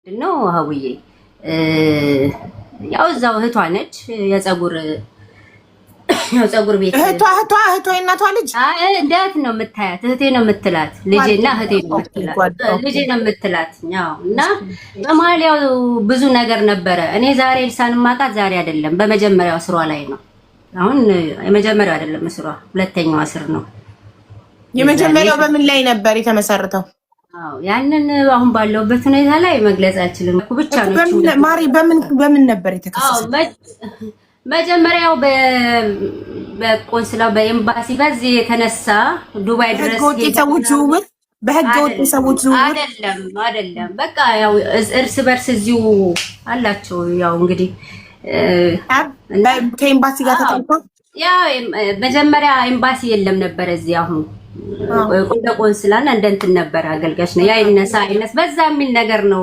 ነው ሀውዬ ያው እዛው እህቷ ነች የፀጉር ቤት እህቷ የእናቷ ልጅ እንዴት ነው የምታያት? እህቴ ነው የምትላት ልጄና እህቴ ነው የምትላት ልጄ ነው የምትላት ያው እና በመሀል ያው ብዙ ነገር ነበረ። እኔ ዛሬ ልሳን ማጣት ዛሬ አይደለም በመጀመሪያው ስሯ ላይ ነው። አሁን የመጀመሪያው አይደለም ስሯ ሁለተኛው ስር ነው። የመጀመሪያው በምን ላይ ነበር የተመሰረተው? ያንን አሁን ባለውበት ሁኔታ ላይ መግለጽ አልችልም እኮ ብቻ ነው። ማሪ በምን ነበር የተከሰሰው? መጀመሪያው በቆንስላ በኤምባሲ በዚህ የተነሳ ዱባይ ድረስ በህገ ወጥ ሰዎች ዝውውር አይደለም። በቃ ያው እርስ በርስ እዚሁ አላቸው። ያው እንግዲህ ከኤምባሲ ጋር ተጣልተው ያው መጀመሪያ ኤምባሲ የለም ነበር እዚህ አሁን እንደ ቆንስላና እንደ እንትን ነበር አገልጋሽ ነው ያይነሳ አይነስ በዛ የሚል ነገር ነው።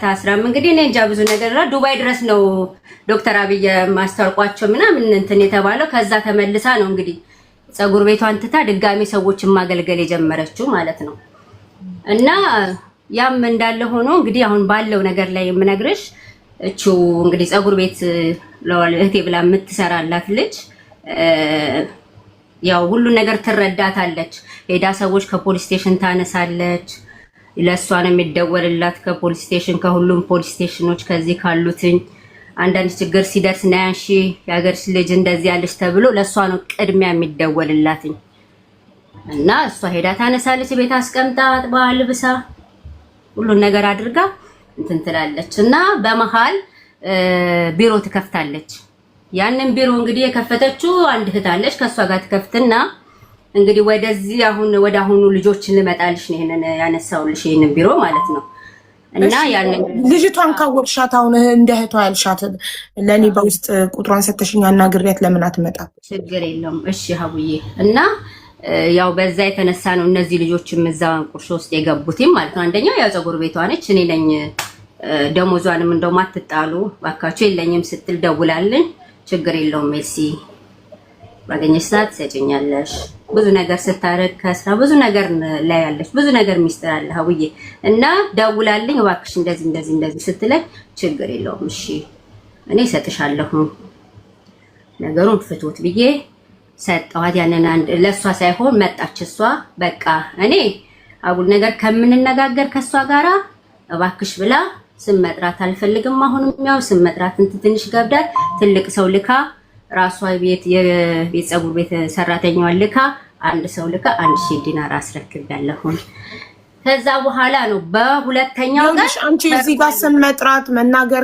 ታስራም እንግዲህ እኔ እንጃ ብዙ ነገር ዱባይ ድረስ ነው ዶክተር አብይ ማስታወቋቸው ምናምን እንትን የተባለው። ከዛ ተመልሳ ነው እንግዲህ ፀጉር ቤቷን ትታ ድጋሚ ሰዎችን ማገልገል የጀመረችው ማለት ነው። እና ያም እንዳለ ሆኖ እንግዲህ አሁን ባለው ነገር ላይ የምነግርሽ እቹ እንግዲህ ፀጉር ቤት ለእህቴ ብላ የምትሰራላት ልጅ ያው ሁሉ ነገር ትረዳታለች። ሄዳ ሰዎች ከፖሊስ ስቴሽን ታነሳለች። ለሷ ነው የሚደወልላት ከፖሊስ ስቴሽን ከሁሉም ፖሊስ ስቴሽኖች ከዚህ ካሉትኝ አንዳንድ ችግር ሲደርስ ናያንሺ ያገርሽ ልጅ እንደዚህ ያለች ተብሎ ለሷ ነው ቅድሚያ የሚደወልላትኝ። እና እሷ ሄዳ ታነሳለች። ቤት አስቀምጣ አጥባ ልብሳ ሁሉ ነገር አድርጋ እንትን ትላለች። እና በመሃል ቢሮ ትከፍታለች። ያንን ቢሮ እንግዲህ የከፈተችው አንድ እህት አለች። ከሷ ጋር ትከፍትና እንግዲህ ወደዚህ ወደ አሁኑ ልጆችን ልመጣልሽ ነው ይሄንን ያነሳውልሽ ይሄንን ቢሮ ማለት ነው። እና ያንን ልጅቷን ካወቅሻት አሁን እንደ እህቷ ያልሻት ለኔ በውስጥ ቁጥሯን ሰተሽኛ አናግሪያት ለምን አትመጣም? ችግር የለውም እሺ ሀቡዬ። እና ያው በዛ የተነሳ ነው እነዚህ ልጆችም እዛ ቁርሾ ውስጥ የገቡትም ማለት ነው። አንደኛው ያው ፀጉር ቤቷ ነች። እኔ ነኝ ደሞዟንም እንደውም አትጣሉ ባካችሁ የለኝም ስትል ደውላልን ችግር የለውም ሜሲ ባገኘሽ ሰዓት ሰጪኛለሽ። ብዙ ነገር ስታረግ ከስራ ብዙ ነገር ላይ ያለሽ ብዙ ነገር ሚስጥር አለ ሀውዬ። እና ደውላልኝ እባክሽ እንደዚህ ስትለኝ ችግር የለውም እሺ እኔ ሰጥሻለሁ ነገሩን ፍቱት ብዬ ሰጠኋት። ያንን አንድ ለሷ ሳይሆን መጣች እሷ በቃ እኔ አጉል ነገር ከምንነጋገር ከሷ ጋራ እባክሽ ብላ ስም መጥራት አልፈልግም። አሁንም ያው ስም መጥራት ትንሽ ገብዳል። ትልቅ ሰው ልካ ራሷ የቤት ፀጉር ቤት ሰራተኛዋን ልካ አንድ ሰው ልካ 1000 ዲናር አስረክብያለሁ። ከዛ በኋላ ነው በሁለተኛው ጋር አንቺ እዚህ ጋር ስም መጥራት መናገር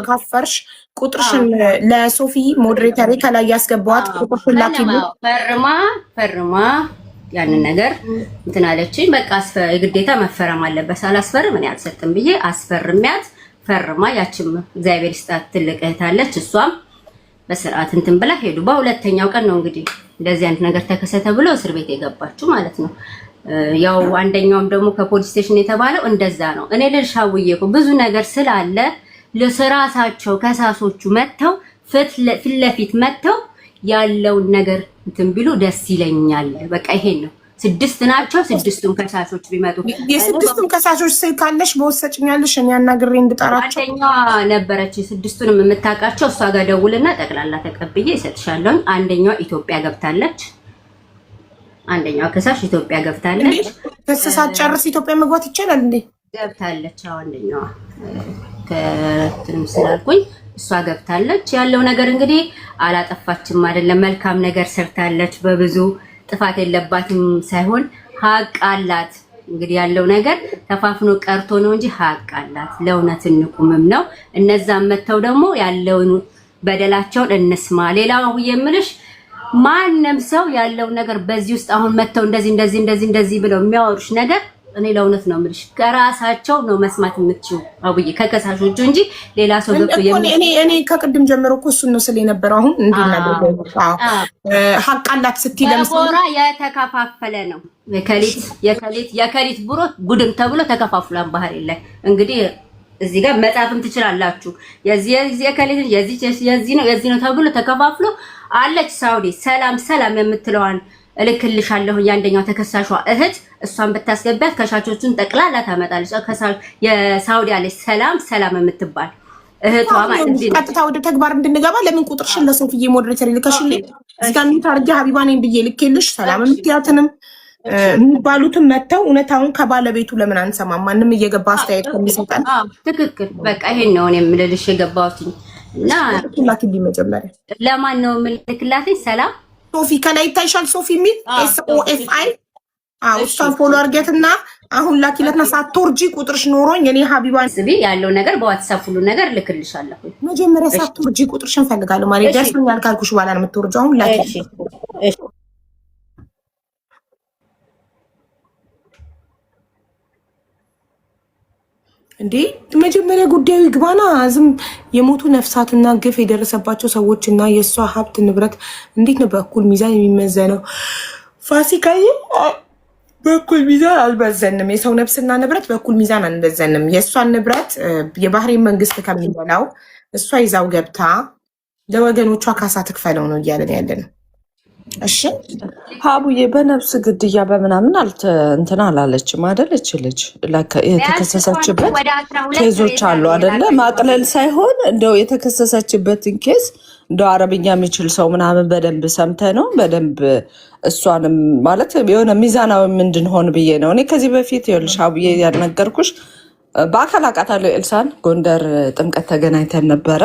ከፈርሽ ቁጥርሽን ለሶፊ ሞዴሬተር ከላይ ያስገባዋት ቁጥርሽን ላኪሉ ፈርማ ያንን ነገር እንትን አለችኝ። በቃ ግዴታ መፈረም አለበት። ሳላስፈርም እኔ አልሰጥም ብዬ አስፈርሚያት ፈርማ ያችም እግዚአብሔር ይስጣት ትልቅ እህት አለች። እሷም በስርዓት እንትን ብላ ሄዱ። በሁለተኛው ቀን ነው እንግዲህ እንደዚህ አይነት ነገር ተከሰተ ብሎ እስር ቤት የገባችው ማለት ነው። ያው አንደኛውም ደግሞ ከፖሊስ ስቴሽን የተባለው እንደዛ ነው። እኔ ልልሻውዬ እኮ ብዙ ነገር ስላለ ለስራሳቸው ከሳሶቹ መተው ፊት ለፊት መተው ያለውን ነገር እንትን ቢሉ ደስ ይለኛል። በቃ ይሄን ነው። 6 ናቸው። 6ቱም ከሳሾች ቢመጡ የ6ቱም ከሳሾች ስልክ ካለሽ በወሰጭኛለሽ እኔ አናግሬ እንድጠራቸው። አንደኛዋ ነበረች 6ቱንም የምታውቃቸው እሷ ጋር ደውልና ጠቅላላ ተቀብዬ እሰጥሻለሁ። አንደኛዋ ኢትዮጵያ ገብታለች። አንደኛዋ ከሳሽ ኢትዮጵያ ገብታለች። ከሰሳት ጨርስ ኢትዮጵያ መግባት ይቻላል እንዴ? ገብታለች። አንደኛዋ ከትንም ስላልኩኝ እሷ ገብታለች። ያለው ነገር እንግዲህ አላጠፋችም አይደለም፣ መልካም ነገር ሰርታለች። በብዙ ጥፋት የለባትም ሳይሆን ሀቅ አላት። እንግዲህ ያለው ነገር ተፋፍኖ ቀርቶ ነው እንጂ ሀቅ አላት። ለእውነት እንቁምም ነው። እነዛም መተው ደግሞ ያለውን በደላቸውን እንስማ። ሌላው የምልሽ ማንም ሰው ያለው ነገር በዚህ ውስጥ አሁን መተው እንደዚህ ብለው የሚያወሩሽ ነገር እኔ ለእውነት ነው የምልሽ ከራሳቸው ነው መስማት የምትችው አብዬ ከከሳሾቹ እንጂ ሌላ ሰው ገብቶ እኔ ከቅድም ጀምሮ እኮ እሱን ነው ስለ የነበረው። አሁን እንዲናደርገው ሀቅ አላት ስትይ ለምሳሌ የተከፋፈለ ነው የከሊት ብሮ ጉድም ተብሎ ተከፋፍሏን ባህር ላይ እንግዲህ እዚህ ጋር መጻፍም ትችላላችሁ። የዚህ ከሊት የዚህ ነው ተብሎ ተከፋፍሎ አለች። ሳውዲ ሰላም የምትለዋን እልክልሻለሁ ያንደኛው ተከሳሿ እህት እሷን ብታስገባት ከሻቾቹን ጠቅላላ ታመጣለች። የሳውዲ አለች ሰላም የምትባል እህቷ ማለት ነው። ቀጥታ ወደ ተግባር እንድንገባ ለምን ቁጥርሽን ለሶፊዬ ሞዴሬተር ልከሽልኝ እዚህ ጋር ታርጂ ሀቢባ ነኝ ብዬ ልኬልሽ ሰላም የምትያትንም የሚባሉትን መተው እውነታውን ከባለቤቱ ለምን አንሰማም? ማንም እየገባ አስተያየት ከሚሰጠን ትክክል። በቃ ይሄን ነው እኔ የምልልሽ የገባሁት እና ላኪልኝ መጀመሪያ ለማን ነው የምልክላት? ሰላም ሶፊ ከላይ ይታይሻል። ሶፊ የሚል SOFI እሷን ፎሎ አድርጌትና አሁን ላኪለትና ሳትወርጂ ቁጥርሽ ኖሮኝ እኔ ሀቢባን ስቢ ያለው ነገር በዋትስአፕ ሁሉ ነገር ልክልሻለሁ። መጀመሪያ ሳትወርጂ ቁጥርሽን ፈልጋለሁ ማለት ደርሶኛል ካልኩሽ በኋላ ነው የምትወርጂው። አሁን ላኪ እንዴ መጀመሪያ ጉዳዩ ይግባና ዝም የሞቱ ነፍሳትና ግፍ የደረሰባቸው ሰዎችና የእሷ ሀብት ንብረት እንዴት ነው በእኩል ሚዛን የሚመዘነው? ፋሲካዬ በእኩል ሚዛን አልመዘንም። የሰው ነፍስና ንብረት በእኩል ሚዛን አንመዘንም። የእሷን ንብረት የባህሬን መንግስት ከሚበላው እሷ ይዛው ገብታ ለወገኖቿ ካሳ ትክፈለው ነው እያለን ያለ ነው። እሺ ሀቡዬ በነፍስ ግድያ በምናምን እንትን አላለችም አይደለች? ልጅ የተከሰሰችበት ኬዞች አሉ አይደለ? ማቅለል ሳይሆን እንደው የተከሰሰችበትን ኬዝ እንደው አረብኛ የሚችል ሰው ምናምን በደንብ ሰምተ ነው በደንብ እሷንም ማለት የሆነ ሚዛናዊ እንድንሆን ብዬ ነው። እኔ ከዚህ በፊት ይኸውልሽ ሀቡዬ ያልነገርኩሽ በአካል አውቃታለሁ። ኤልሳን ጎንደር ጥምቀት ተገናኝተን ነበረ።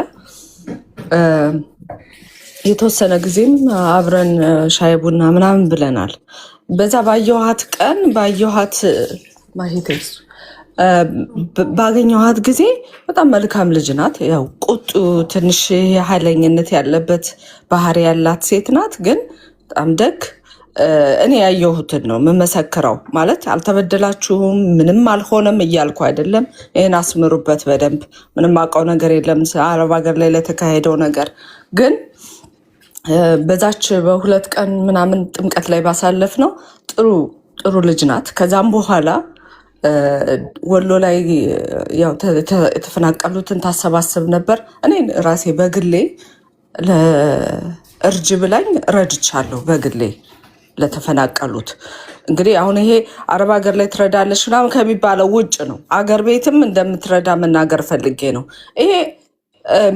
የተወሰነ ጊዜም አብረን ሻይ ቡና ምናምን ብለናል። በዛ ባየኋት ቀን ባገኘኋት ጊዜ በጣም መልካም ልጅ ናት። ያው ቁጡ ትንሽ የኃይለኝነት ያለበት ባህሪ ያላት ሴት ናት፣ ግን በጣም ደግ። እኔ ያየሁትን ነው የምመሰክረው። ማለት አልተበደላችሁም ምንም አልሆነም እያልኩ አይደለም። ይህን አስምሩበት በደንብ። ምንም አውቀው ነገር የለም አረብ ሀገር ላይ ለተካሄደው ነገር ግን በዛች በሁለት ቀን ምናምን ጥምቀት ላይ ባሳለፍ ነው ጥሩ ልጅ ናት። ከዛም በኋላ ወሎ ላይ ያው የተፈናቀሉትን ታሰባስብ ነበር። እኔ ራሴ በግሌ ለእርጅ ብላኝ ረድቻለሁ በግሌ ለተፈናቀሉት። እንግዲህ አሁን ይሄ አረብ ሀገር ላይ ትረዳለች ምናምን ከሚባለው ውጭ ነው። አገር ቤትም እንደምትረዳ መናገር ፈልጌ ነው። ይሄ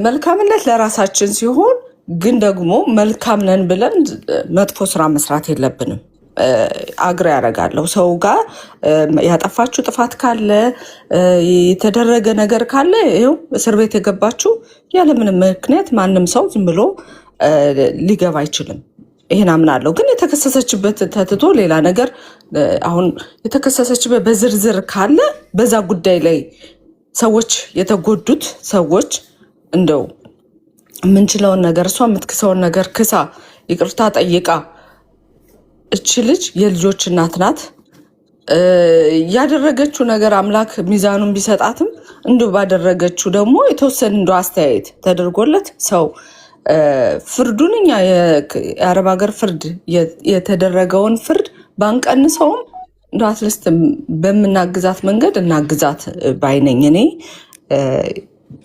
መልካምነት ለራሳችን ሲሆን ግን ደግሞ መልካም ነን ብለን መጥፎ ስራ መስራት የለብንም። አግሬ ያደርጋለሁ ሰው ጋር ያጠፋችሁ ጥፋት ካለ የተደረገ ነገር ካለ ይኸው እስር ቤት የገባችሁ ያለምንም ምክንያት ማንም ሰው ዝም ብሎ ሊገባ አይችልም። ይሄን አምናለሁ። ግን የተከሰሰችበት ተትቶ ሌላ ነገር አሁን የተከሰሰችበት በዝርዝር ካለ በዛ ጉዳይ ላይ ሰዎች የተጎዱት ሰዎች እንደው የምንችለውን ነገር እሷ የምትክሰውን ነገር ክሳ ይቅርታ ጠይቃ እች ልጅ የልጆች እናት ናት። ያደረገችው ነገር አምላክ ሚዛኑን ቢሰጣትም እንዲሁ ባደረገችው ደግሞ የተወሰነ እንደ አስተያየት ተደርጎለት ሰው ፍርዱን እኛ የአረብ ሀገር ፍርድ የተደረገውን ፍርድ ባንቀንሰውም እንደ አትሊስት በምናግዛት መንገድ እናግዛት ባይነኝ። እኔ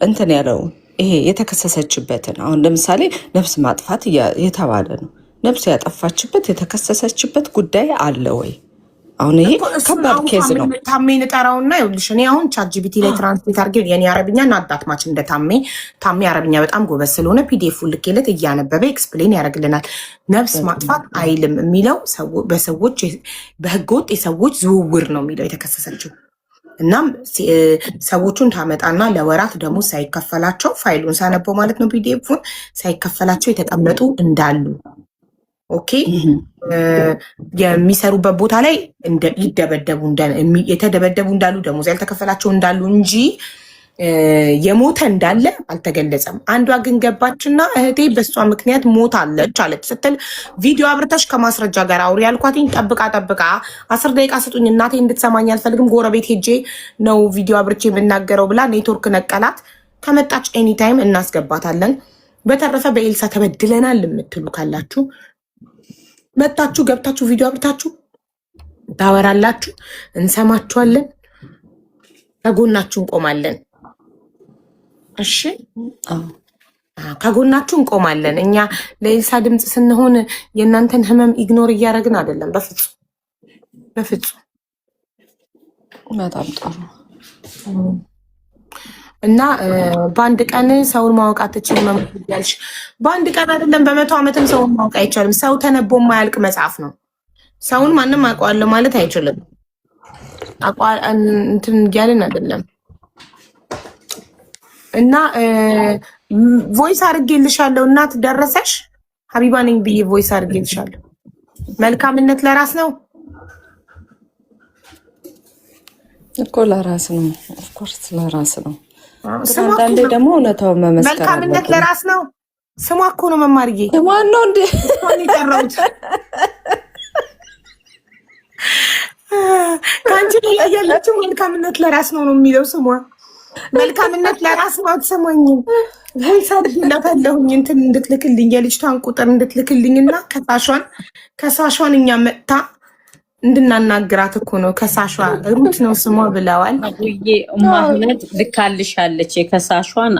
እንትን ያለው ይሄ የተከሰሰችበትን አሁን ለምሳሌ ነፍስ ማጥፋት የተባለ ነው። ነፍስ ያጠፋችበት የተከሰሰችበት ጉዳይ አለ ወይ? አሁን ይሄ ከባድ ኬዝ ነው። ታሜን እጠራውና ይኸውልሽ እኔ አሁን ቻትጂፒቲ ላይ ትራንስሌት አድርጌ የኔ አረብኛ እናዳትማች እንደ ታሜ አረብኛ በጣም ጎበዝ ስለሆነ ፒዲኤፍ ልኬለት እያነበበ ኤክስፕሌን ያደርግልናል። ነፍስ ማጥፋት አይልም የሚለው በሰዎች በህገወጥ የሰዎች ዝውውር ነው የሚለው የተከሰሰችው። እናም ሰዎቹን ታመጣና ለወራት ደግሞ ሳይከፈላቸው ፋይሉን ሳነበው ማለት ነው ፒዲኤፉን ሳይከፈላቸው የተቀመጡ እንዳሉ ኦኬ የሚሰሩበት ቦታ ላይ የተደበደቡ እንዳሉ ደሞዝ ያልተከፈላቸው እንዳሉ እንጂ የሞተ እንዳለ አልተገለጸም። አንዷ ግን ገባችና እህቴ በሷ ምክንያት ሞት አለች አለች ስትል ቪዲዮ አብርተሽ ከማስረጃ ጋር አውሪ ያልኳትኝ። ጠብቃ 10 ደቂቃ ስጡኝ እናቴ እንድትሰማኝ አልፈልግም፣ ጎረቤት ሄጄ ነው ቪዲዮ አብርቼ የምናገረው ብላ ኔትወርክ ነቀላት። ከመጣች ኤኒታይም እናስገባታለን። በተረፈ በኤልሳ ተበድለናል የምትሉ ካላችሁ መጣችሁ ገብታችሁ ቪዲዮ አብርታችሁ ታወራላችሁ፣ እንሰማችኋለን፣ ከጎናችሁ እንቆማለን። እሺ ከጎናችሁ እንቆማለን። እኛ ለኤልሳ ድምፅ ስንሆን የእናንተን ህመም ኢግኖር እያደረግን አይደለም። በፍጹም በፍጹም። በጣም ጥሩ። እና በአንድ ቀን ሰውን ማወቅ አትችልም ያልሽ፣ በአንድ ቀን አይደለም በ100 ዓመትም ሰውን ማወቅ አይቻልም። ሰው ተነቦ የማያልቅ መጽሐፍ ነው። ሰውን ማንም አውቀዋለሁ ማለት አይችልም። እንትን እያልን አይደለም። እና ቮይስ አድርጌልሻለሁ። እናት ደረሰሽ? ሀቢባ ነኝ ብዬ ቮይስ አድርጌልሻለሁ። መልካምነት ለራስ ነው እኮ ለራስ ነው። ኦፍኮርስ ለራስ ነው። አንዳንዴ ደግሞ እውነታውን መመስከር መልካምነት ለራስ ነው። ስሟ እኮ ነው መማርዬ። ማን ነው እንዴ የጠራሁት? ከአንቺ ላይ ያለችው መልካምነት ለራስ ነው ነው የሚለው ስሟ። መልካምነት ለራስ ነው። አትሰማኝም? ቮይሳድ ላታለሁኝ እንትን እንድትልክልኝ የልጅቷን ቁጥር እንድትልክልኝና ከሳሿን እኛ መጥታ እንድናናግራት እኮ ነው። ከሳሿ ሩት ነው ስሟ ብለዋል። ማህመድ ልካልሻለች። የከሳሿን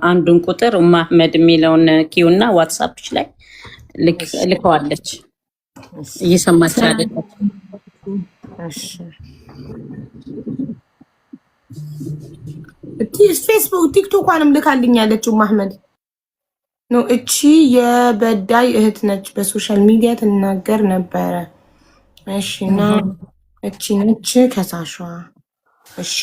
አንዱን ቁጥር ማህመድ የሚለውን ኪውና ዋትሳፕች ላይ ልከዋለች። እየሰማች አይደለች? ፌስቡክ ቲክቶኳንም ልካልኝ ያለችው ማህመድ ነው። እቺ የበዳይ እህት ነች። በሶሻል ሚዲያ ትናገር ነበረ። እሺ ና እቺ ነች ከሳሿ። እሺ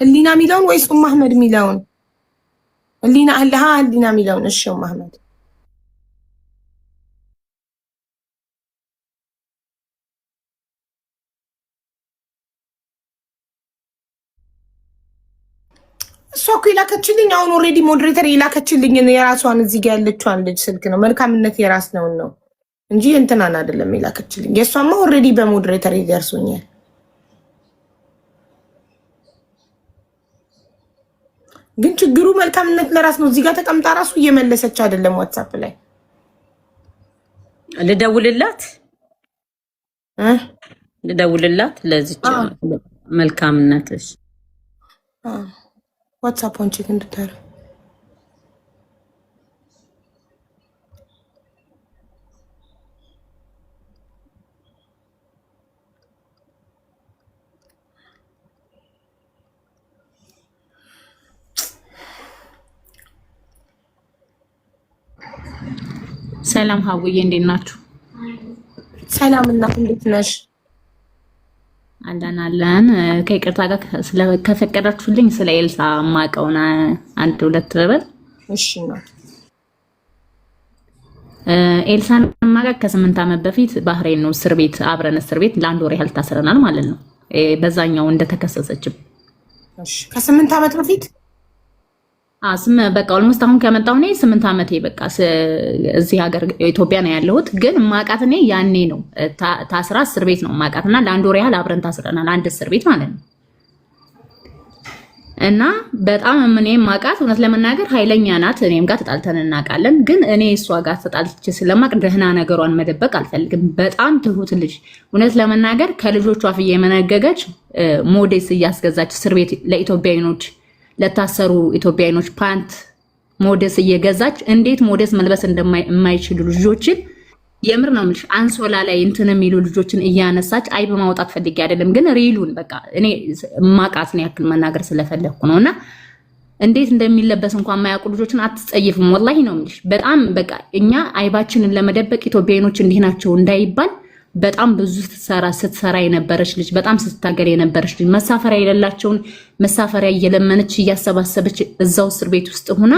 ህሊና ሚለውን ወይስ ማህመድ ሚለውን? ህሊና ህሊና ሚለውን። እሺ ማህመድ እሷ እኮ የላከችልኝ አሁን ኦልሬዲ ሞዴሬተር የላከችልኝ የራሷን እዚህ ጋር ያለችዋን ልጅ ስልክ ነው። መልካምነት የራስ ነው እንጂ እንትናን አይደለም የላከችልኝ። የእሷማ ኦልሬዲ በሞዴሬተር ይደርሱኛል። ግን ችግሩ መልካምነት ለራስ ነው። እዚህ ጋር ተቀምጣ ራሱ እየመለሰች አይደለም። ዋትሳፕ ላይ ልደውልላት ለዚች መልካምነትሽ ዋትሳፑን ቼክ እንድታረ ሰላም ሀቡዬ፣ እንዴት ናችሁ? ሰላም እና እንዴት ነሽ? አለን። ከይቅርታ ጋር ከፈቀዳችሁልኝ ስለ ኤልሳ ማቀውና አንድ ሁለት ልበል። እሺ ነው። ኤልሳን ማቀቅ ከ8 ዓመት በፊት ባህሬን ነው እስር ቤት አብረን እስር ቤት ለአንድ ወር ያህል ታስረናል ማለት ነው። በዛኛው እንደተከሰሰችም። እሺ ከ8 ዓመት በፊት በቃ ኦልሞስት አሁን ከመጣሁ እኔ 8 ዓመቴ በቃ እዚህ ሀገር ኢትዮጵያ ነው ያለሁት። ግን ማቃት እኔ ያኔ ነው ታስራ እስር ቤት ነው ማቃትና ለአንድ ወር ያህል አብረን ታስረናል፣ አንድ እስር ቤት ማለት ነው። እና በጣም እኔ ማቃት እውነት ለመናገር ኃይለኛ ናት። እኔም ጋር ተጣልተን እናውቃለን። ግን እኔ እሷ ጋር ተጣልቼ ስለማቅ ደህና ነገሯን መደበቅ አልፈልግም። በጣም ትሁት ልጅ፣ እውነት ለመናገር ከልጆቿ አፍዬ የመነገገች ሞዴስ እያስገዛች እስር ቤት ለኢትዮጵያኖች ለታሰሩ ኢትዮጵያኖች ፓንት ሞዴስ እየገዛች እንዴት ሞዴስ መልበስ እንደማይችሉ ልጆችን የምር ነው የምልሽ አንሶላ ላይ እንትን የሚሉ ልጆችን እያነሳች አይ በማውጣት ፈልጌ አይደለም፣ ግን ሪሉን በቃ እኔ ማቃትን ያክል መናገር ስለፈለኩ ነውና እንዴት እንደሚለበስ እንኳን የማያውቁ ልጆችን አትጸይፍም። ወላሂ ነው የምልሽ በጣም በቃ እኛ አይባችንን ለመደበቅ ኢትዮጵያኖች እንዲህ ናቸው እንዳይባል በጣም ብዙ ስትሰራ የነበረች ልጅ፣ በጣም ስትታገል የነበረች ልጅ፣ መሳፈሪያ የሌላቸውን መሳፈሪያ እየለመነች እያሰባሰበች እዛው እስር ቤት ውስጥ ሆና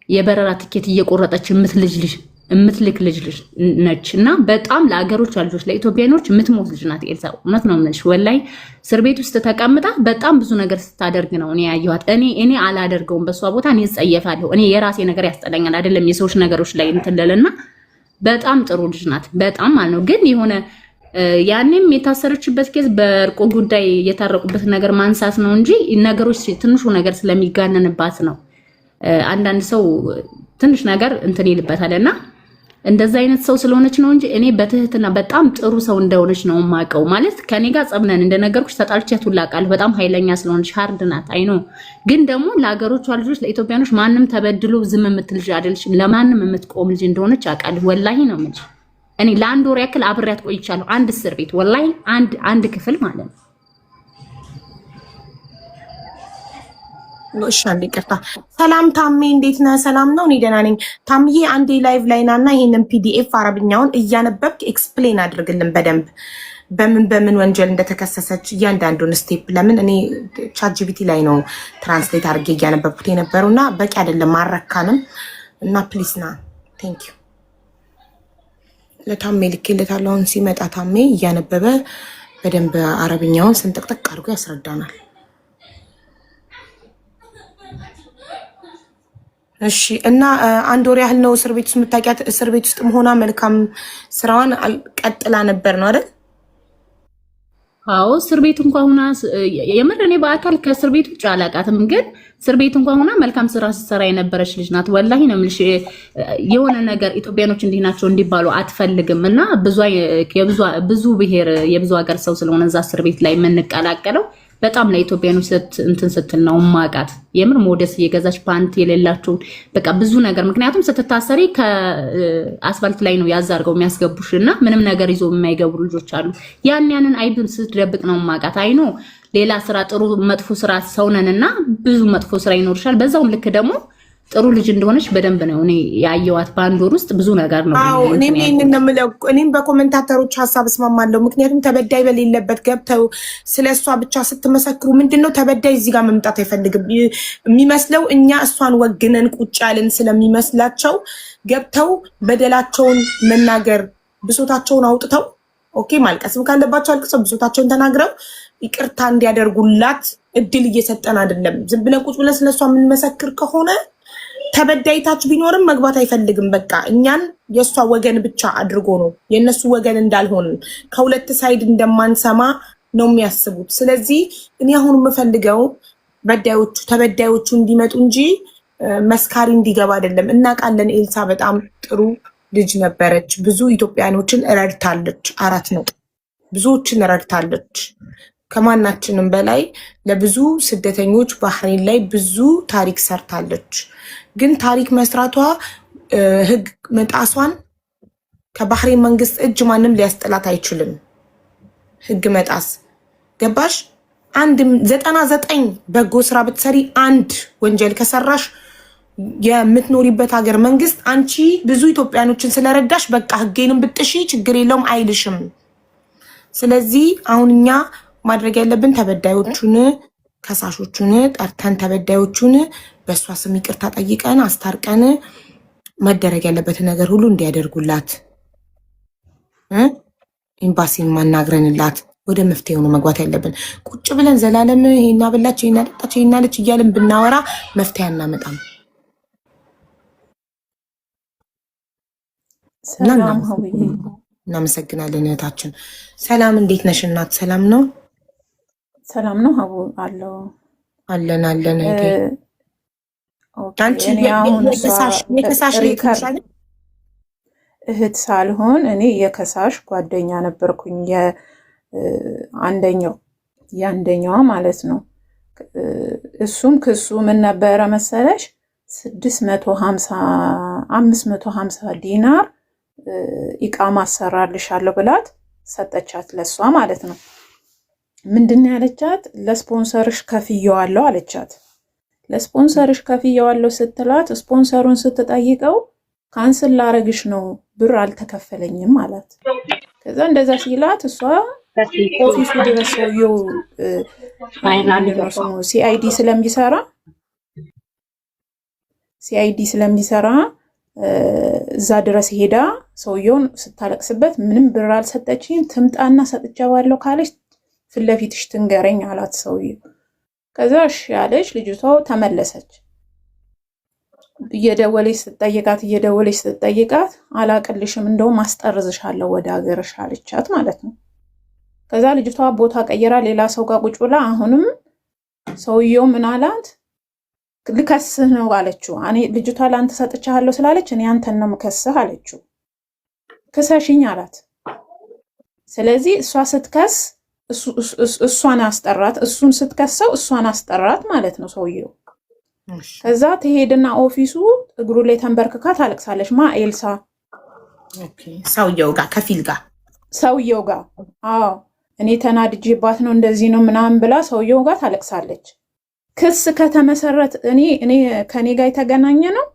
የበረራ ትኬት እየቆረጠች የምትልክ ልጅ ነች። እና በጣም ለአገሮች ልጆች ለኢትዮጵያኖች የምትሞት ልጅ ናት ኤልሳ። እውነት ነው የምልሽ ወላሂ እስር ቤት ውስጥ ተቀምጣ በጣም ብዙ ነገር ስታደርግ ነው እኔ ያየኋት። እኔ አላደርገውም በሷ ቦታ እኔ እጸየፋለሁ። እኔ የራሴ ነገር ያስጠላኛል አይደለም የሰዎች ነገሮች ላይ እንትልልና በጣም ጥሩ ልጅ ናት በጣም ማለት ነው። ግን የሆነ ያኔም የታሰረችበት ኬዝ በእርቆ ጉዳይ የታረቁበት ነገር ማንሳት ነው እንጂ ነገሮች ትንሹ ነገር ስለሚጋነንባት ነው። አንዳንድ ሰው ትንሽ ነገር እንትን ይልበታልና እንደዛ አይነት ሰው ስለሆነች ነው እንጂ እኔ በትህትና በጣም ጥሩ ሰው እንደሆነች ነው የማውቀው። ማለት ከኔ ጋር ጸብነን እንደነገርኩሽ ተጣልቻት ሁላቃል። በጣም ኃይለኛ ስለሆነች ሃርድ ናት። አይ ነው ግን ደግሞ ለሀገሮቿ ልጆች ለኢትዮጵያኖች ማንም ተበድሎ ዝም የምትል ልጅ አይደለችም። ለማንም የምትቆም ልጅ እንደሆነች አውቃለሁ። ወላሂ ነው የምልሽ። እኔ ለአንድ ወር ያክል አብሬያት ቆይቻለሁ። አንድ እስር ቤት ወላሂ አንድ ክፍል ማለት ነው። እሺ አንዴ ይቅርታ። ሰላም ታሜ እንዴት ነህ? ሰላም ነው? እኔ ደህና ነኝ። ታምዬ አንዴ ላይቭ ላይ ናና ይሄንን ፒዲኤፍ አረብኛውን እያነበብክ ኤክስፕሌን አድርግልን በደንብ በምን ወንጀል እንደተከሰሰች እያንዳንዱን ስቴፕ። ለምን እኔ ቻትጂፒቲ ላይ ነው ትራንስሌት አድርጌ እያነበብኩት የነበሩና በቂ አይደለም አረካንም እና ፕሊስ ና ቴንክ ዩ። ለታሜ ልኬለታለሁ። አሁን ሲመጣ ታሜ እያነበበ በደንብ አረብኛውን ስንጥቅጥቅ አድርጎ ያስረዳናል። እሺ እና አንድ ወር ያህል ነው እስር ቤት ውስጥ የምታውቂያት? እስር ቤት ውስጥ መሆኗ መልካም ስራዋን ቀጥላ ነበር ነው አይደል? አዎ እስር ቤት እንኳን ሆና የምር እኔ በአካል ከእስር ቤት ውጭ አላውቃትም፣ ግን እስር ቤት እንኳን ሆና መልካም ስራ ስትሰራ የነበረች ልጅ ናት። ወላሂ ነው የምልሽ። የሆነ ነገር ኢትዮጵያኖች እንዲህ ናቸው እንዲባሉ አትፈልግም እና ብዙ ብሔር የብዙ ሀገር ሰው ስለሆነ እዛ እስር ቤት ላይ የምንቀላቀለው በጣም ለኢትዮጵያኖች እንትን ስትል ነው ማቃት። የምር ሞደስ እየገዛች ፓንት የሌላቸውን በቃ ብዙ ነገር። ምክንያቱም ስትታሰሪ ከአስፋልት ላይ ነው ያዛርገው የሚያስገቡሽ እና ምንም ነገር ይዞ የማይገቡ ልጆች አሉ። ያንን አይብን ስትደብቅ ነው ማቃት። አይኖ ሌላ ስራ ጥሩ መጥፎ ስራ ሰውነንና ብዙ መጥፎ ስራ ይኖርሻል። በዛውም ልክ ደግሞ ጥሩ ልጅ እንደሆነች በደንብ ነው እኔ ያየዋት። በአንድ ወር ውስጥ ብዙ ነገር ነው። አዎ እኔም በኮሜንታተሮች ሀሳብ እስማማለሁ። ምክንያቱም ተበዳይ በሌለበት ገብተው ስለሷ ብቻ ስትመሰክሩ ምንድነው ተበዳይ እዚህ ጋር መምጣት አይፈልግም የሚመስለው። እኛ እሷን ወግነን ቁጭ ያልን ስለሚመስላቸው ገብተው በደላቸውን መናገር ብሶታቸውን አውጥተው ኦኬ ማልቀስም ካለባቸው አልቅሰው ብሶታቸውን ተናግረው ይቅርታ እንዲያደርጉላት እድል እየሰጠን አይደለም። ዝም ብለን ቁጭ ብለን ስለሷ የምንመሰክር ከሆነ ተበዳይታች ቢኖርም መግባት አይፈልግም። በቃ እኛን የሷ ወገን ብቻ አድርጎ ነው የነሱ ወገን እንዳልሆን ከሁለት ሳይድ እንደማንሰማ ነው የሚያስቡት። ስለዚህ እኔ አሁን የምፈልገው ተበዳዮቹ እንዲመጡ እንጂ መስካሪ እንዲገባ አይደለም። እናውቃለን ኤልሳ በጣም ጥሩ ልጅ ነበረች። ብዙ ኢትዮጵያኖችን ረድታለች። 4 ነጥብ ብዙዎችን ረድታለች። ከማናችንም በላይ ለብዙ ስደተኞች ባህሬን ላይ ብዙ ታሪክ ሰርታለች። ግን ታሪክ መስራቷ ህግ መጣሷን ከባህሬን መንግስት እጅ ማንም ሊያስጥላት አይችልም። ህግ መጣስ ገባሽ? 99 በጎ ስራ ብትሰሪ አንድ ወንጀል ከሰራሽ የምትኖሪበት ሀገር መንግስት አንቺ ብዙ ኢትዮጵያኖችን ስለረዳሽ በቃ ህጌንም ብጥሺ ችግር የለውም አይልሽም። ስለዚህ አሁን እኛ ማድረግ ያለብን ተበዳዮቹን ከሳሾቹን ጠርተን ተበዳዮቹን በእሷ ስም ይቅርታ ጠይቀን አስታርቀን መደረግ ያለበትን ነገር ሁሉ እንዲያደርጉላት ኤምባሲን ማናግረንላት ወደ መፍትሄው ነው መግባት ያለብን። ቁጭ ብለን ዘላለም ይሄና በላች ይሄና ጠጣች ይሄና ልጅ እያልን ብናወራ መፍትሄ አናመጣም። እናመሰግናለን እህታችን። ሰላም እንዴት ነሽ እናት? ሰላም ነው? ሰላም ነው ሀቡ አለው አለን እህቴ። አንቺ የከሳሽ እህት ሳልሆን እኔ የከሳሽ ጓደኛ ነበርኩኝ። የአንደኛዋ ማለት ነው። እሱም ክሱ ምን ነበረ መሰለሽ 550 ዲናር ኢቃማ አሰራልሻለሁ ብላት ሰጠቻት፣ ለሷ ማለት ነው። ምንድን ያለቻት? ለስፖንሰርሽ ከፍየዋለሁ አለቻት። ለስፖንሰርሽ ከፍየዋለሁ ስትላት ስፖንሰሩን ስትጠይቀው ካንስል ላረግሽ ነው ብር አልተከፈለኝም አላት። ከዛ እንደዛ ሲላት እሷ ኦፊሱ ድረስ ሰውየው ሲአይዲ ስለሚሰራ እዛ ድረስ ሄዳ ሰውየውን ስታለቅስበት ምንም ብር አልሰጠችኝም፣ ትምጣና ሰጥቼዋለሁ ካለች ፊት ለፊትሽ ትንገረኝ አላት ሰውየው። ከዛ እሺ ያለች ልጅቷ ተመለሰች። እየደወለች ስትጠይቃት አላቅልሽም እንደውም አስጠርዝሻለሁ ወደ ሀገርሽ አለቻት ማለት ነው። ከዛ ልጅቷ ቦታ ቀይራ ሌላ ሰው ጋር ቁጭ ብላ አሁንም ሰውየው ምን አላት? ልከስህ ነው አለችው። ልጅቷ ለአንተ ሰጥቻለሁ ስላለች እኔ አንተን ነው የምከስህ አለችው። ክሰሽኝ አላት። ስለዚህ እሷ ስትከስ እሷን አስጠራት፣ እሱን ስትከሰው እሷን አስጠራት ማለት ነው ሰውየው። ከዛ ትሄድና ኦፊሱ እግሩ ላይ ተንበርክካ ታለቅሳለች። ኤልሳ ሰውየው ጋር ከፊል ጋር ሰውየው ጋር አዎ እኔ ተናድጄባት ነው እንደዚህ ነው ምናምን ብላ ሰውየው ጋር ታለቅሳለች። ክስ ከተመሰረት እኔ ከኔ ጋር የተገናኘ ነው።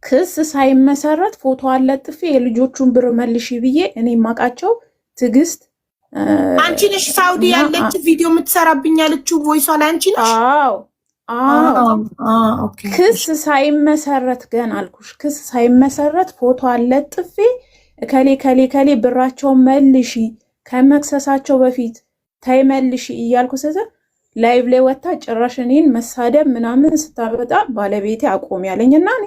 ክስ ሳይመሰረት ፎቶ አለጥፌ የልጆቹን ብር መልሺ ብዬ እኔ ማቃቸው ትዕግስት አንቺ ነሽ ሳውዲ ያለች ቪዲዮ የምትሰራብኝ ያለችው ቮይሷ ላይ አንቺ ነሽ? ኦኬ። ክስ ሳይመሰረት ገና አልኩሽ፣ ክስ ሳይመሰረት ፎቶ አለጥፌ ከሌ ብራቸውን መልሺ ከመክሰሳቸው በፊት ተይመልሺ እያልኩ ላይቭ ላይ ወጣ ጭራሽ እኔን መሳደብ ምናምን ስታበጣ ባለቤቴ አቆም ያለኝና እኔ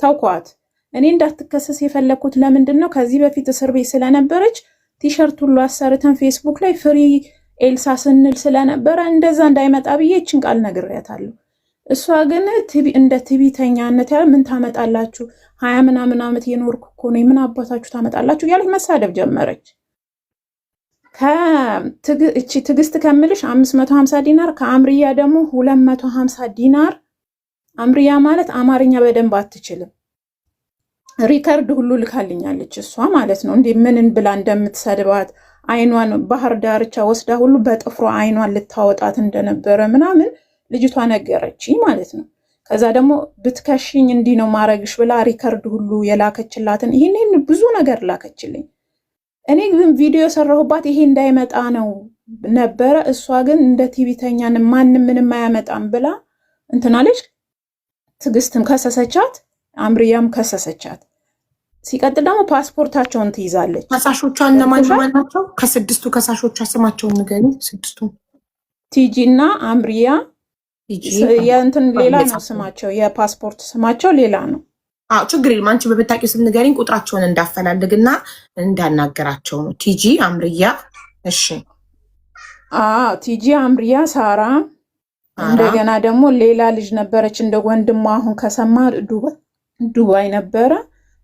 ታውቋት። እኔ እንዳትከሰስ የፈለኩት ለምንድን ነው? ከዚህ በፊት እስር ቤት ስለነበረች ቲሸርት ሁሉ አሰርተን ፌስቡክ ላይ ፍሪ ኤልሳ ስንል ስለነበረ እንደዛ እንዳይመጣ ብዬ እችን ቃል ነግሬያታለሁ። እሷ ግን እንደ ትዕቢተኛነት ያለ ምን ታመጣላችሁ 20 ምናምን ዓመት የኖርኩ እኮ ነኝ ምን አባታችሁ ታመጣላችሁ እያለች መሳደብ ጀመረች። እቺ ትዕግስት ከምልሽ 550 ዲናር ከአምርያ ደግሞ 250 ዲናር። አምርያ ማለት አማርኛ በደንብ አትችልም። ሪከርድ ሁሉ ልካልኛለች እሷ ማለት ነው። እንዴ ምንን ብላ እንደምትሰድባት አይኗን ባህር ዳርቻ ወስዳ ሁሉ በጥፍሯ አይኗን ልታወጣት እንደነበረ ምናምን ልጅቷ ነገረች ማለት ነው። ከዛ ደግሞ ብትከሽኝ እንዲህ ነው ማረግሽ ብላ ሪከርድ ሁሉ የላከችላትን ይሄን ብዙ ነገር ላከችልኝ። እኔ ግን ቪዲዮ የሰራሁባት ይሄ እንዳይመጣ ነው ነበረ። እሷ ግን እንደ ቲቪተኛን ማንም ምንም አያመጣም ብላ እንትናለች። ትዕግስትም ከሰሰቻት፣ አምርያም ከሰሰቻት። ሲቀጥል ደግሞ ፓስፖርታቸውን ትይዛለች። ከሳሾቿ እነማን ናቸው? ከስድስቱ ከሳሾቿ ስማቸውን ንገሪ። ስድስቱ ቲጂ እና አምርያ የእንትን ሌላ ነው ስማቸው፣ የፓስፖርት ስማቸው ሌላ ነው። ችግር የለም። አንቺ በምታውቂው ስም ንገሪኝ፣ ቁጥራቸውን እንዳፈላልግና እንዳናገራቸው ነው። ቲጂ አምርያ። እሺ ቲጂ አምርያ፣ ሳራ እንደገና ደግሞ ሌላ ልጅ ነበረች እንደ ወንድሟ አሁን ከሰማ ዱባይ ነበረ።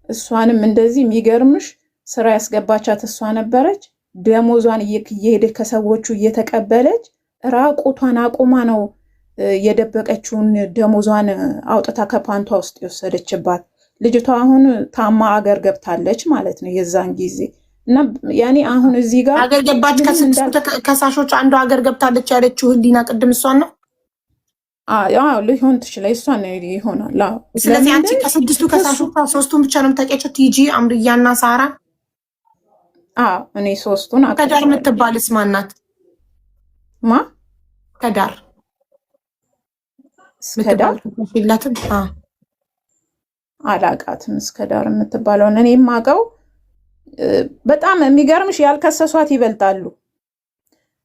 እሷንም እንደዚህ የሚገርምሽ ስራ ያስገባቻት እሷ ነበረች። ደሞዟን እየሄደች ከሰዎቹ እየተቀበለች ራቁቷን አቁማ ነው የደበቀችውን ደሞዟን አውጥታ ከፓንቷ ውስጥ የወሰደችባት ልጅቷ። አሁን ታማ አገር ገብታለች ማለት ነው የዛን ጊዜ። እና ያኔ አሁን እዚህ ጋር አገር ገባች። ከስድስቱ ከሳሾች አንዱ አገር ገብታለች ያለችው ህሊና ቅድም እሷን ነው። ሊሆን ትችላል፣ እሷን ይሆናል። ስለዚህ አንቺ ከስድስቱ ከሳሾች ሶስቱን ብቻ ነው የምታውቂያቸው? ቲጂ አምርያና ሳራ? እኔ ሶስቱን። ከዳር የምትባልስ ማናት? ከዳር እስከዳር ይላትም አላቃትም። እስከዳር የምትባለውን እኔ የማውቀው በጣም የሚገርምሽ ያልከሰሷት ይበልጣሉ።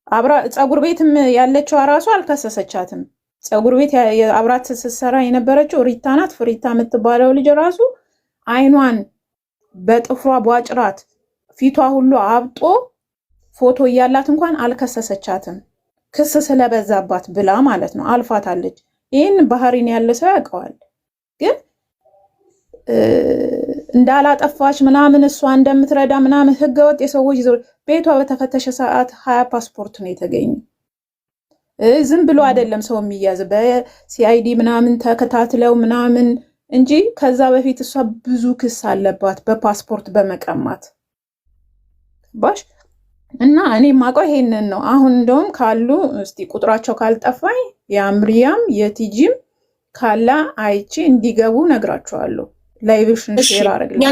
አብራ ፀጉር ቤትም ያለችው ራሱ አልከሰሰቻትም። ፀጉር ቤት አብራት ስትሰራ የነበረችው ሪታ ናት። ፍሪታ የምትባለው ልጅ ራሱ አይኗን በጥፍሯ ቧጭራት ፊቷ ሁሉ አብጦ ፎቶ እያላት እንኳን አልከሰሰቻትም። ክስ ስለበዛባት ብላ ማለት ነው። አልፋታለች። ይህን ባህሪን ያለ ሰው ያውቀዋል። ግን እንዳላጠፋች ምናምን እሷ እንደምትረዳ ምናምን ህገወጥ የሰዎች ይዘው ቤቷ በተፈተሸ ሰዓት 20 ፓስፖርት ነው የተገኘ። ዝም ብሎ አይደለም ሰው የሚያዝ በሲአይዲ ምናምን ተከታትለው ምናምን እንጂ ከዛ በፊት እሷ ብዙ ክስ አለባት በፓስፖርት በመቀማት ባሽ። እና እኔ ማውቀው ይሄንን ነው። አሁን እንደውም ካሉ እስቲ ቁጥራቸው ካልጠፋኝ የአምርያም የቲጂም ካላ አይቼ እንዲገቡ ነግራቸዋለሁ። ላይቭሽን ሼር አድርግልኝ።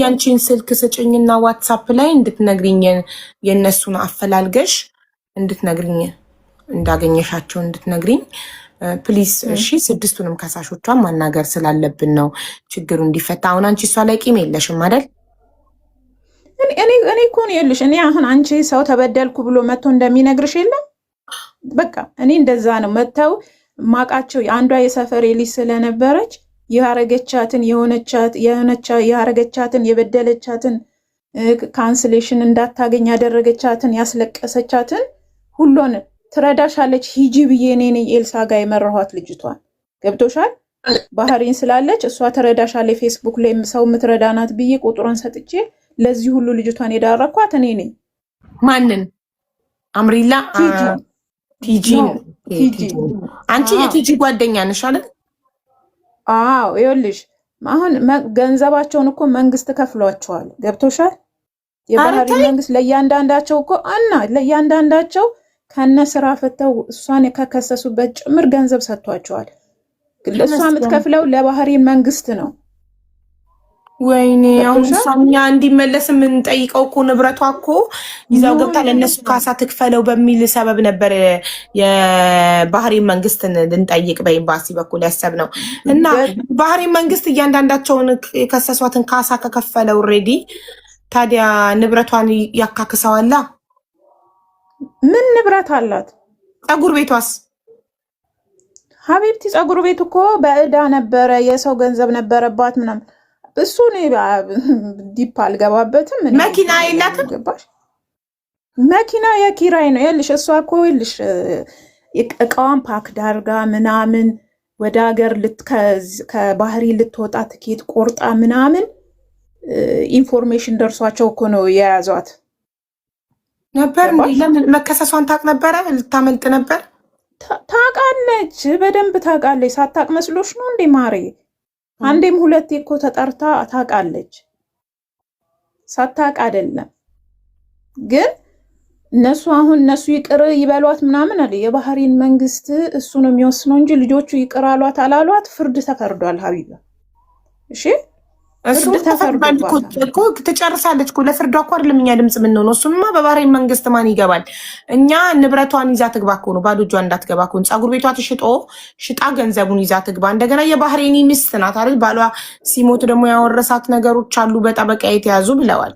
ያንቺን ስልክ ስጭኝና ዋትሳፕ ላይ እንድትነግሪኝ የነሱን አፈላልገሽ እንድትነግሪኝ እንዳገኘሻቸው እንድትነግሪኝ ፕሊስ። እሺ ስድስቱንም ከሳሾቿን ማናገር ስላለብን ነው ችግሩ እንዲፈታ። አሁን አንቺ እሷ ላይ ቂም የለሽም አይደል? እኔ እኮ ነው የልሽ። እኔ አሁን አንቺ ሰው ተበደልኩ ብሎ መጥቶ እንደሚነግርሽ የለም። በቃ እኔ እንደዛ ነው መጥተው ማቃቸው። አንዷ የሰፈሬ ልጅ ስለነበረች ያረገቻትን ያረገቻትን የበደለቻትን ካንስሌሽን እንዳታገኝ ያደረገቻትን ያስለቀሰቻትን ሁሉን ትረዳሻለች። ሂጂ ብዬ እኔ ኤልሳ ጋር የመራኋት ልጅቷን ገብቶሻል። ባህሪን ስላለች እሷ ትረዳሻለች። ፌስቡክ ላይ ሰው የምትረዳናት ብዬ ቁጥሯን ሰጥቼ ለዚህ ሁሉ ልጅቷን የዳረኳት እኔ ነኝ። ማንን? አምሪላ ቲጂ። አንቺ የቲጂ ጓደኛ ነሽ አይደል? አዎ ይኸውልሽ አሁን ገንዘባቸውን እኮ መንግስት ከፍሏቸዋል። ገብቶሻል? የባህሪ መንግስት ለእያንዳንዳቸው እኮ ለእያንዳንዳቸው ከነ ስራ ፈተው እሷን ከከሰሱበት ጭምር ገንዘብ ሰጥቷቸዋል። እሷ የምትከፍለው ለባህሪ መንግስት ነው። ወይኔ አሁን ሳኛ እንዲመለስ የምንጠይቀው እኮ ንብረቷ እኮ ይዛው ገብታ ለነሱ ካሳ ትክፈለው በሚል ሰበብ ነበር የባህሪ መንግስትን ልንጠይቅ በኤምባሲ በኩል ያሰብነው። እና ባህሪ መንግስት እያንዳንዳቸውን የከሰሷትን ካሳ ከከፈለ ኦልሬዲ ታዲያ ንብረቷን ያካክሰዋላ። ምን ንብረት አላት? ፀጉር ቤቷስ? ሀቢብቲ ፀጉር ቤት እኮ በእዳ ነበረ፣ የሰው ገንዘብ ነበረባት ምናምን። እሱ ዲፕ አልገባበትም። መኪና የላትም? ገባሽ? መኪና የኪራይ ነው። ይኸውልሽ እሷ እኮ ይኸውልሽ እቃዋን ፓክ ዳርጋ ምናምን ወደ ሀገር ከባህሪ ልትወጣ ትኬት ቆርጣ ምናምን ኢንፎርሜሽን ደርሷቸው እኮ ነው የያዟት ነበር። ለምን መከሰሷን ታውቅ ነበረ? ልታመልጥ ነበር? ታውቃለች፣ በደንብ ታውቃለች። ሳታውቅ መስሎሽ ነው እንዴ ማሬ? አንዴም ሁለቴ እኮ ተጠርታ ታውቃለች። ሳታውቅ አይደለም። ግን እነሱ ይቅር ይበሏት ምናምን አለ። የባህሪን መንግስት እሱ ነው የሚወስነው እንጂ ልጆቹ ይቅር አሏት አላሏት ፍርድ ተፈርዷል ሀቢባ። እሺ እሱ እኮ ትጨርሳለች እኮ ለፍርዷ እኮ አይደለም እኛ ድምፅ የምንሆነው። እሱማ በባህሬን መንግስት ማን ይገባል? እኛ ንብረቷን ይዛ ትግባ እኮ ነው፣ ባዶ እጇን እንዳትገባ እኮ ነው። ፀጉር ቤቷ ሽጣ ገንዘቡን ይዛ ትግባ። እንደገና የባህሬኒ ሚስት ናት አይደል? ባሏ ሲሞት ደግሞ ያወረሳት ነገሮች አሉ በጠበቃ የተያዙ ብለዋል።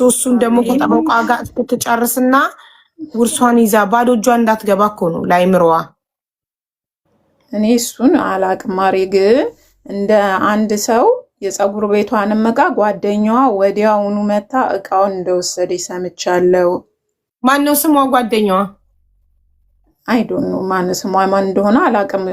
እሱን ደግሞ ከጠበቃ ጋር ትጨርስና ውርሷን ይዛ ባዶ እጇን እንዳትገባ እኮ ነው ላይምሮዋ። እኔ እሱን አላቅም ማሬ። ግን እንደ አንድ ሰው የፀጉር ቤቷንም እቃ ጓደኛዋ ወዲያውኑ መታ እቃውን እንደወሰደች ሰምቻለሁ። ማነው ስሟ ጓደኛዋ? አይዶን ነው ማን ስሟ ማን እንደሆነ አላውቅም።